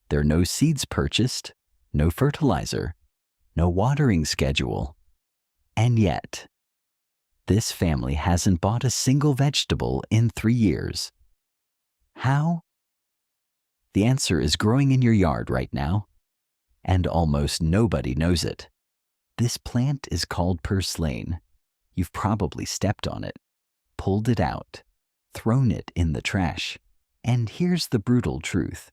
There are no seeds purchased, no fertilizer, no watering schedule. And yet, this family hasn't bought a single vegetable in 3 years. How? The answer is growing in your yard right now, and almost nobody knows it. This plant is called Purslane. You've probably stepped on it, pulled it out, thrown it in the trash. And here's the brutal truth.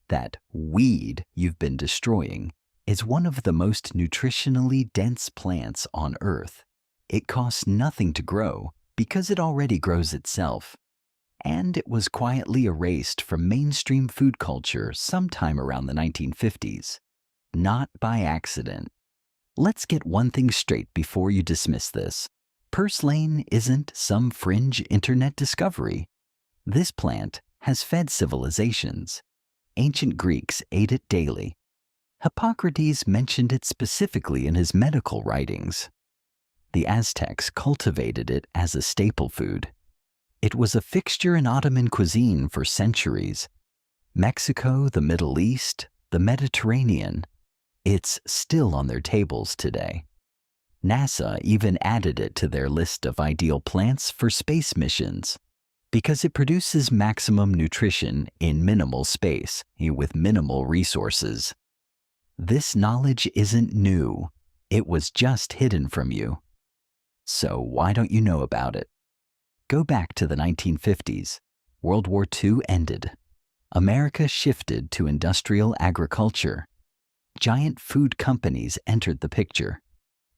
That weed you've been destroying is one of the most nutritionally dense plants on Earth. It costs nothing to grow because it already grows itself. And it was quietly erased from mainstream food culture sometime around the 1950s. Not by accident. Let's get one thing straight before you dismiss this. Purslane isn't some fringe internet discovery. This plant has fed civilizations. Ancient Greeks ate it daily. Hippocrates mentioned it specifically in his medical writings. The Aztecs cultivated it as a staple food. It was a fixture in Ottoman cuisine for centuries. Mexico, the Middle East, the Mediterranean. It's still on their tables today. NASA even added it to their list of ideal plants for space missions because it produces maximum nutrition in minimal space with minimal resources. This knowledge isn't new. It was just hidden from you. So why don't you know about it? Go back to the 1950s. World War II ended. America shifted to industrial agriculture. Giant food companies entered the picture.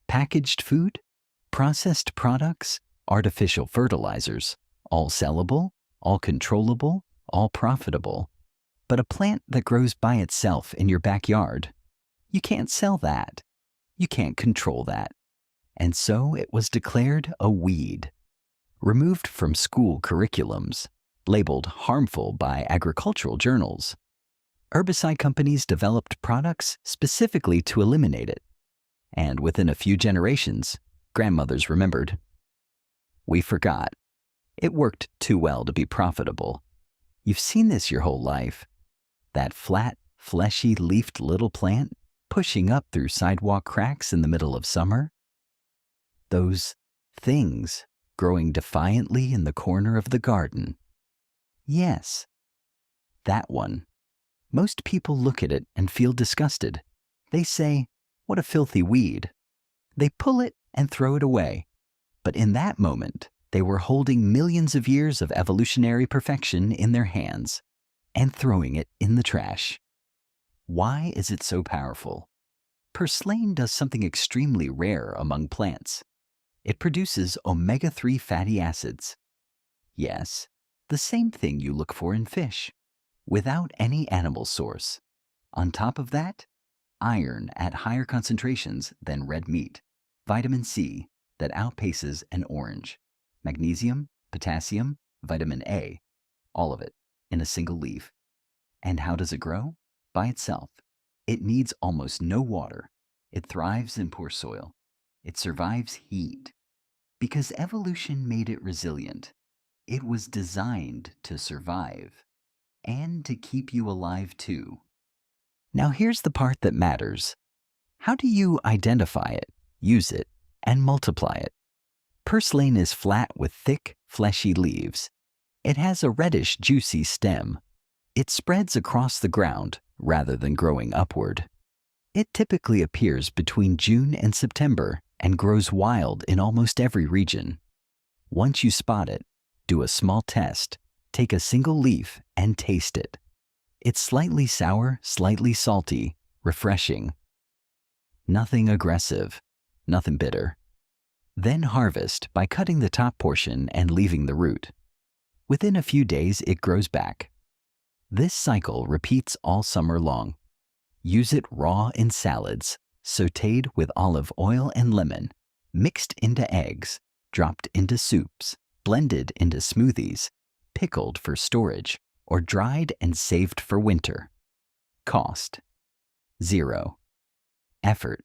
Packaged food, processed products, artificial fertilizers, all sellable, all controllable, all profitable. But a plant that grows by itself in your backyard, you can't sell that. You can't control that. And so it was declared a weed. Removed from school curriculums, labeled harmful by agricultural journals. Herbicide companies developed products specifically to eliminate it. And within a few generations, grandmothers remembered. We forgot. It worked too well to be profitable. You've seen this your whole life. That flat, fleshy, leafed little plant pushing up through sidewalk cracks in the middle of summer. Those things growing defiantly in the corner of the garden. Yes, that one. Most people look at it and feel disgusted. They say, "What a filthy weed." They pull it and throw it away. But in that moment, they were holding millions of years of evolutionary perfection in their hands and throwing it in the trash. Why is it so powerful? Purslane does something extremely rare among plants. It produces omega-3 fatty acids. Yes, the same thing you look for in fish, without any animal source. On top of that, iron at higher concentrations than red meat, vitamin C that outpaces an orange, magnesium, potassium, vitamin A, all of it in a single leaf. And how does it grow? By itself. It needs almost no water. It thrives in poor soil. It survives heat. Because evolution made it resilient. It was designed to survive. And to keep you alive too. Now here's the part that matters. How do you identify it, use it, and multiply it? Purslane is flat with thick, fleshy leaves. It has a reddish, juicy stem. It spreads across the ground rather than growing upward. It typically appears between June and September and grows wild in almost every region. Once you spot it, do a small test. Take a single leaf and taste it. It's slightly sour, slightly salty, refreshing. Nothing aggressive, nothing bitter. Then harvest by cutting the top portion and leaving the root. Within a few days, it grows back. This cycle repeats all summer long. Use it raw in salads, sautéed with olive oil and lemon, mixed into eggs, dropped into soups, blended into smoothies, pickled for storage, or dried and saved for winter. Cost: 0. Effort: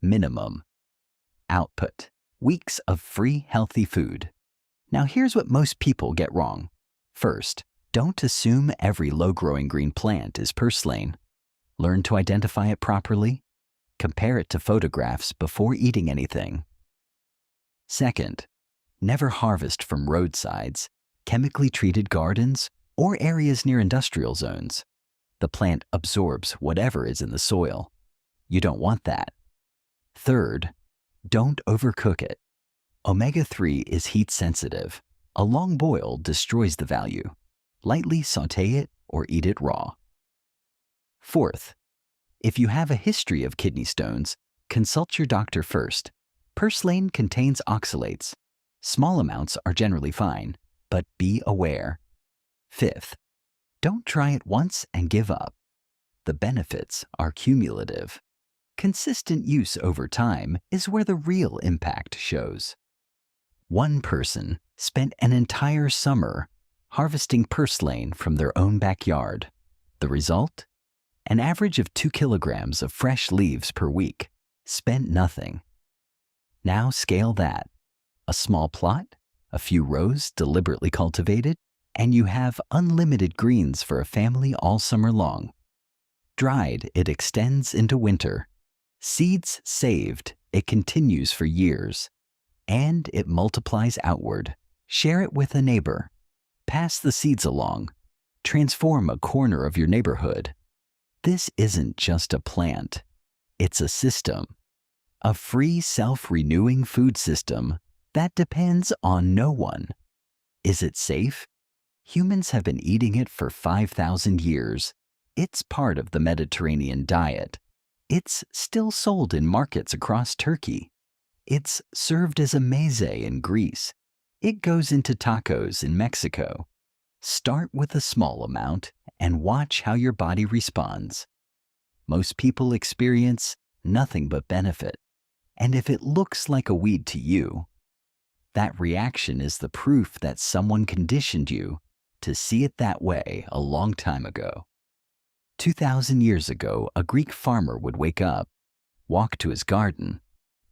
minimum. Output: weeks of free healthy food. Now here's what most people get wrong. First, Don't assume every low-growing green plant is purslane. Learn to identify it properly. Compare it to photographs before eating anything. Second, never harvest from roadsides, chemically treated gardens, or areas near industrial zones. The plant absorbs whatever is in the soil. You don't want that. Third, don't overcook it. Omega-3 is heat sensitive. A long boil destroys the value. Lightly saute it or eat it raw. Fourth, if you have a history of kidney stones, consult your doctor first. Purslane contains oxalates. Small amounts are generally fine, but be aware. Fifth, don't try it once and give up. The benefits are cumulative. Consistent use over time is where the real impact shows. One person spent an entire summer harvesting purslane from their own backyard. The result? An average of 2 kilograms of fresh leaves per week. Spent nothing. Now scale that. A small plot, a few rows deliberately cultivated, and you have unlimited greens for a family all summer long. Dried, it extends into winter. Seeds saved, it continues for years. And it multiplies outward. Share it with a neighbor. Pass the seeds along. Transform a corner of your neighborhood. This isn't just a plant. It's a system. A free, self-renewing food system that depends on no one. Is it safe? Humans have been eating it for 5,000 years. It's part of the Mediterranean diet. It's still sold in markets across Turkey. It's served as a meze in Greece. It goes into tacos in Mexico. Start with a small amount and watch how your body responds. Most people experience nothing but benefit. And if it looks like a weed to you, that reaction is the proof that someone conditioned you to see it that way a long time ago. 2,000 years ago, a Greek farmer would wake up, walk to his garden,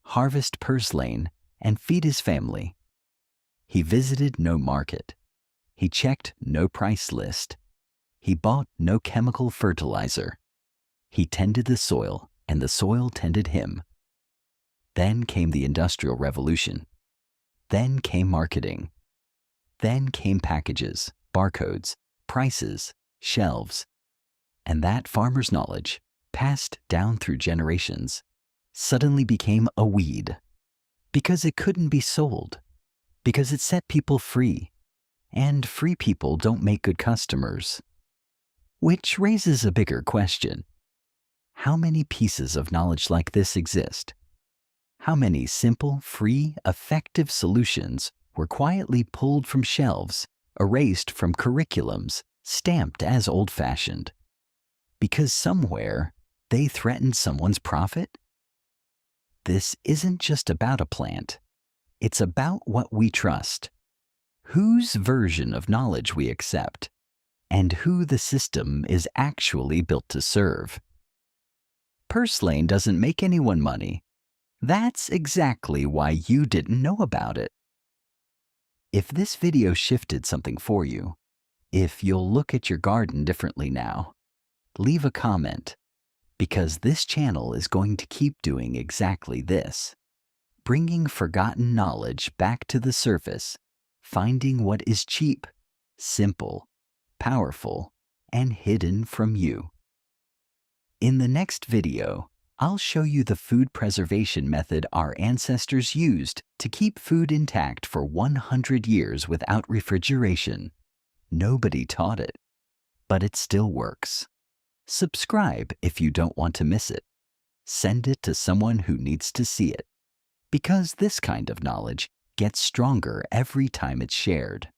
harvest purslane, and feed his family. He visited no market. He checked no price list. He bought no chemical fertilizer. He tended the soil, and the soil tended him. Then came the Industrial Revolution. Then came marketing. Then came packages, barcodes, prices, shelves. And that farmer's knowledge, passed down through generations, suddenly became a weed. Because it couldn't be sold. Because it set people free. And free people don't make good customers. Which raises a bigger question. How many pieces of knowledge like this exist? How many simple, free, effective solutions were quietly pulled from shelves, erased from curriculums, stamped as old-fashioned? Because somewhere they threatened someone's profit? This isn't just about a plant. It's about what we trust, whose version of knowledge we accept, and who the system is actually built to serve. Purslane doesn't make anyone money. That's exactly why you didn't know about it. If this video shifted something for you, if you'll look at your garden differently now, leave a comment, because this channel is going to keep doing exactly this, bringing forgotten knowledge back to the surface, finding what is cheap, simple, powerful, and hidden from you. In the next video, I'll show you the food preservation method our ancestors used to keep food intact for 100 years without refrigeration. Nobody taught it, but it still works. Subscribe if you don't want to miss it. Send it to someone who needs to see it, because this kind of knowledge gets stronger every time it's shared.